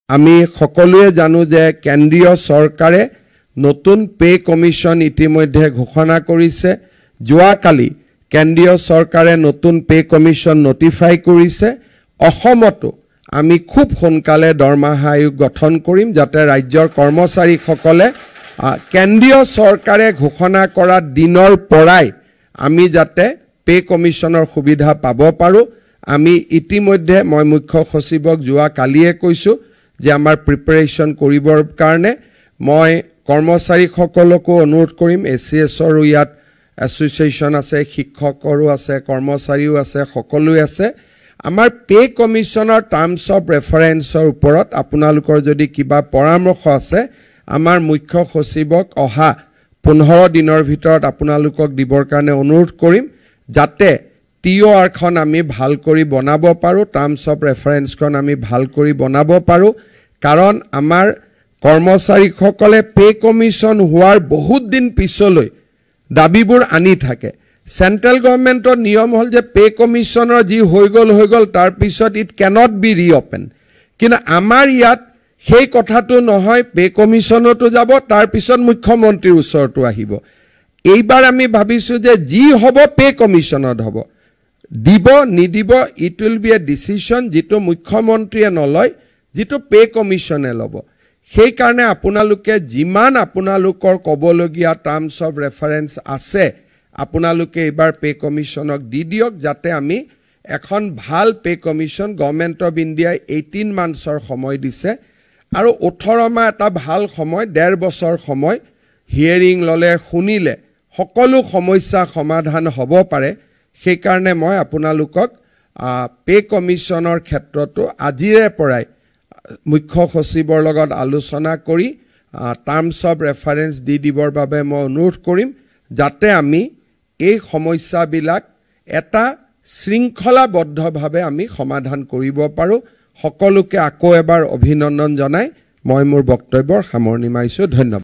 আমি সকলোৱে জানো যে কেন্দ্ৰীয় চৰকাৰে নতুন পে কমিশন ইতিমধ্যে ঘোষণা কৰিছে। যোৱাকালি কেন্দ্ৰীয় চৰকাৰে নতুন পে কমিশন নটিফাই কৰিছে। অসমতো আমি খুব সোনকালে দৰমহা আয়োগ গঠন কৰিম যাতে ৰাজ্যৰ কৰ্মচাৰীসকলে কেন্দ্ৰীয় চৰকাৰে ঘোষণা কৰা দিনৰ পৰাই আমি যাতে পে কমিশনৰ সুবিধা পাব পাৰো। আমি ইতিমধ্যে মই মুখ্য সচিবক যোৱাকালিয়ে কৈছো যে আমাৰ প্ৰিপাৰেচন কৰিবৰ কাৰণে মই কৰ্মচাৰীসকলকো অনুৰোধ কৰিম। এছিএছৰ ইয়াত এছ'চিয়েশ্যন আছে, শিক্ষকৰো আছে, কৰ্মচাৰীও আছে, সকলোৱে আছে। আমাৰ পে কমিশনৰ টাৰ্মছ অফ ৰেফাৰেন্সৰ ওপৰত আপোনালোকৰ যদি কিবা পৰামৰ্শ আছে আমাৰ মুখ্য সচিবক অহা 15 দিনৰ ভিতৰত আপোনালোকক দিবৰ কাৰণে অনুৰোধ কৰিম যাতে টিঅআৰখন আমি ভাল কৰি বনাব পাৰো, টাৰ্মছ অফ ৰেফাৰেন্সখন আমি ভাল কৰি বনাব পাৰো। কাৰণ আমাৰ কৰ্মচাৰীসকলে পে কমিশন হোৱাৰ বহুত দিন পিছলৈ দাবীবোৰ আনি থাকে। সেন্ট্ৰেল গভৰ্ণমেণ্টৰ নিয়ম হ'ল যে পে কমিশনৰ যি হৈ গ'ল তাৰ পিছত ইট কেনট বি ৰিঅপেন। কিন্তু আমাৰ ইয়াত সেই কথাটো নহয়, পে কমিশনতো যাব, তাৰ পিছত মুখ্যমন্ত্ৰীৰ ওচৰতো আহিব। এইবাৰ আমি ভাবিছো যে যি হ'ব পে কমিশনত হ'ব, দিব নিদিব it will B A decision যিটো মুখ্যমন্ত্ৰীয়ে নলয়, যিটো পে কমিশনে ল'ব। সেই কাৰণে আপোনালোকে যিমান আপোনালোকৰ ক'বলগীয়া টাৰ্মছ অফ ৰেফাৰেন্স আছে আপোনালোকে এইবাৰ পে কমিশনক দি দিয়ক যাতে আমি এখন ভাল পে কমিশন গভৰ্ণমেণ্ট অফ ইণ্ডিয়াই 18 মান্থছৰ সময় দিছে আৰু 18 মাহ এটা ভাল সময়, 1.5 বছৰ সময়। হিয়াৰিং ল'লে, শুনিলে সকলো সমস্যা সমাধান হ'ব পাৰে। সেইকাৰণে মই আপোনালোকক পে কমিশনৰ ক্ষেত্ৰতো আজিৰে পৰাই মুখ্য সচিবৰ লগত আলোচনা কৰি টাৰ্মছ অফ ৰেফাৰেন্স দি দিবৰ বাবে মই অনুৰোধ কৰিম যাতে আমি এই সমস্যাবিলাক এটা শৃংখলাবদ্ধভাৱে আমি সমাধান কৰিব পাৰো। সকলোকে আকৌ এবাৰ অভিনন্দন জনাই মই মোৰ বক্তব্যৰ সামৰণি মাৰিছো। ধন্যবাদ।